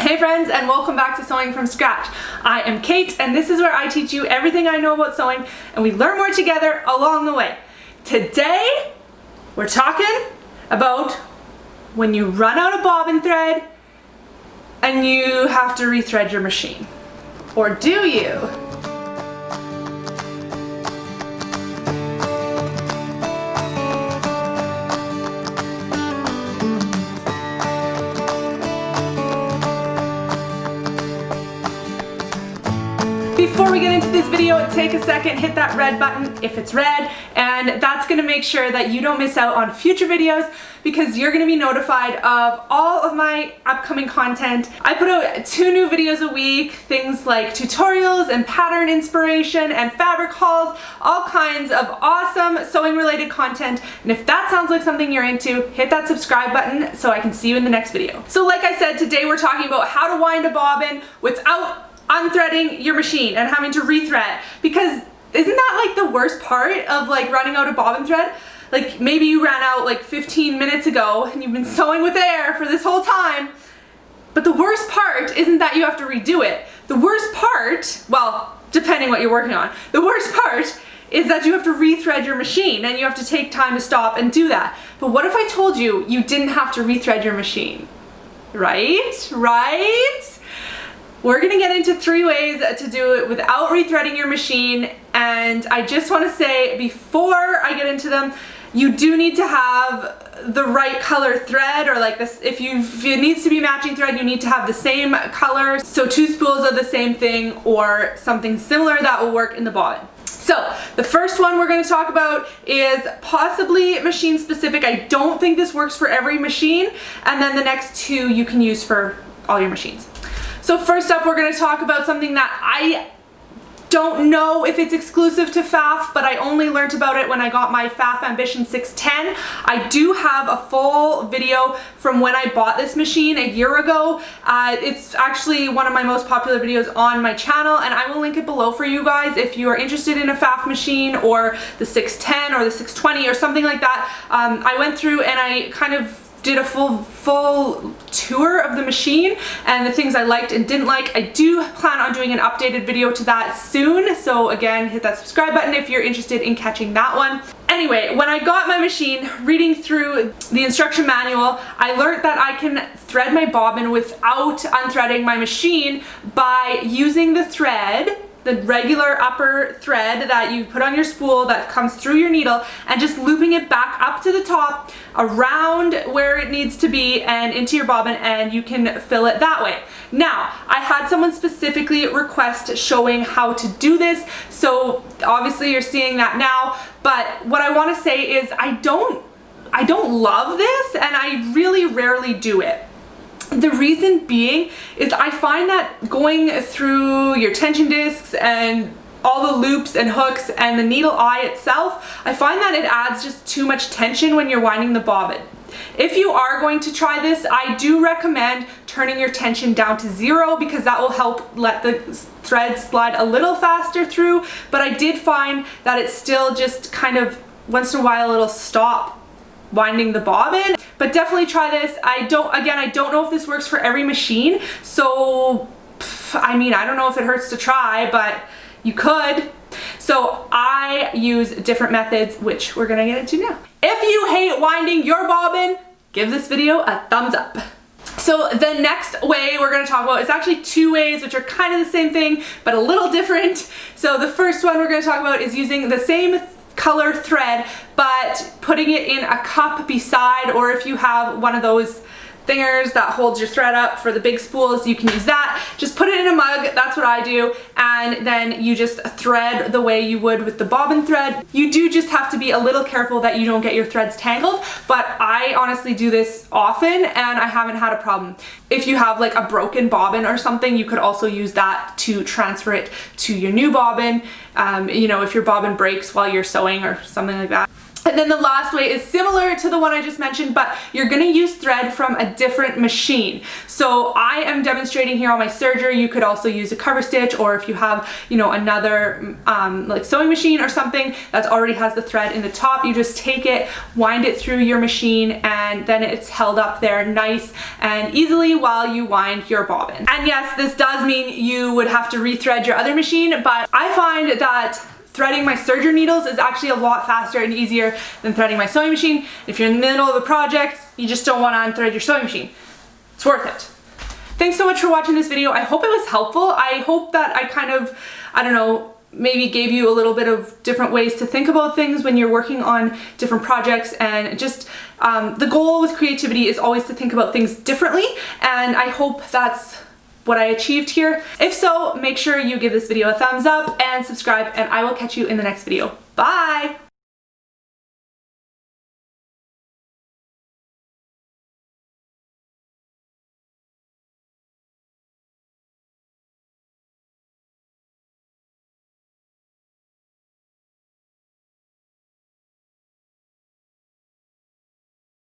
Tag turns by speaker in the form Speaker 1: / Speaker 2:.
Speaker 1: Hey friends, and welcome back to Sewing from Scratch. I am Kate, and this is where I teach you everything I know about sewing, and we learn more together along the way. Today, we're talking about when you run out of bobbin thread and you have to rethread your machine. Or do you? Before we get into this video, take a second, hit that red button if it's red, and that's going to make sure that you don't miss out on future videos because you're going to be notified of all of my upcoming content. I put out 2 new videos a week, things like tutorials and pattern inspiration and fabric hauls, all kinds of awesome sewing related content. And if that sounds like something you're into, hit that subscribe button so I can see you in the next video. So like I said, today we're talking about how to wind a bobbin without unthreading your machine and having to rethread, because isn't that like the worst part of like running out of bobbin thread? Like maybe you ran out like 15 minutes ago and you've been sewing with air for this whole time, but the worst part isn't that you have to redo it. The worst part, well, depending what you're working on, the worst part is that you have to rethread your machine and you have to take time to stop and do that. But what if I told you you didn't have to rethread your machine? Right? We're gonna get into 3 ways to do it without rethreading your machine, and I just wanna say before I get into them, you do need to have the right color thread, or like this, if it needs to be matching thread, you need to have the same color. So 2 spools of the same thing or something similar that will work in the bobbin. So the first one we're going to talk about is possibly machine specific. I don't think this works for every machine, and then the next 2 you can use for all your machines. So first up, we're going to talk about something that I don't know if it's exclusive to Pfaff, but I only learned about it when I got my Pfaff Ambition 610. I do have a full video from when I bought this machine a year ago. It's actually one of my most popular videos on my channel, and I will link it below for you guys if you are interested in a Pfaff machine or the 610 or the 620 or something like that. I went through and I kind of did a full tour of the machine and the things I liked and didn't like. I do plan on doing an updated video to that soon, so again, hit that subscribe button if you're interested in catching that one. Anyway, when I got my machine, reading through the instruction manual, I learned that I can thread my bobbin without unthreading my machine by using the thread, the regular upper thread that you put on your spool that comes through your needle, and just looping it back up to the top around where it needs to be and into your bobbin, and you can fill it that way. Now, I had someone specifically request showing how to do this, so obviously you're seeing that now, but what I want to say is I don't love this, and I really rarely do it. The reason being is I find that going through your tension discs and all the loops and hooks and the needle eye itself, I find that it adds just too much tension when you're winding the bobbin. If you are going to try this, I do recommend turning your tension down to 0 because that will help let the thread slide a little faster through, but I did find that it's still just kind of once in a while it'll stop winding the bobbin. But definitely try this. I don't know if this works for every machine, so I mean, I don't know if it hurts to try, but you could. So I use different methods, which we're gonna get into now. If you hate winding your bobbin, give this video a thumbs up. So the next way we're going to talk about is actually 2 ways which are kind of the same thing but a little different. So the first one we're going to talk about is using the same color thread but putting it in a cup beside, or if you have one of those thingers that holds your thread up for the big spools, you can use that. Just put it in a mug, that's what I do, and then you just thread the way you would with the bobbin thread. You do just have to be a little careful that you don't get your threads tangled, but I honestly do this often and I haven't had a problem. If you have like a broken bobbin or something, you could also use that to transfer it to your new bobbin, you know, if your bobbin breaks while you're sewing or something like that. And then the last way is similar to the one I just mentioned, but you're gonna use thread from a different machine. So I am demonstrating here on my serger. You could also use a cover stitch, or if you have, you know, another like sewing machine or something that already has the thread in the top, you just take it, wind it through your machine, and then it's held up there nice and easily while you wind your bobbin. And yes, this does mean you would have to rethread your other machine, but I find that threading my serger needles is actually a lot faster and easier than threading my sewing machine. If you're in the middle of a project, you just don't want to unthread your sewing machine. It's worth it. Thanks so much for watching this video. I hope it was helpful. I hope that I kind of, I don't know, maybe gave you a little bit of different ways to think about things when you're working on different projects, and just the goal with creativity is always to think about things differently, and I hope that's what I achieved here. If so, make sure you give this video a thumbs up and subscribe, and I will catch you in the next video. Bye!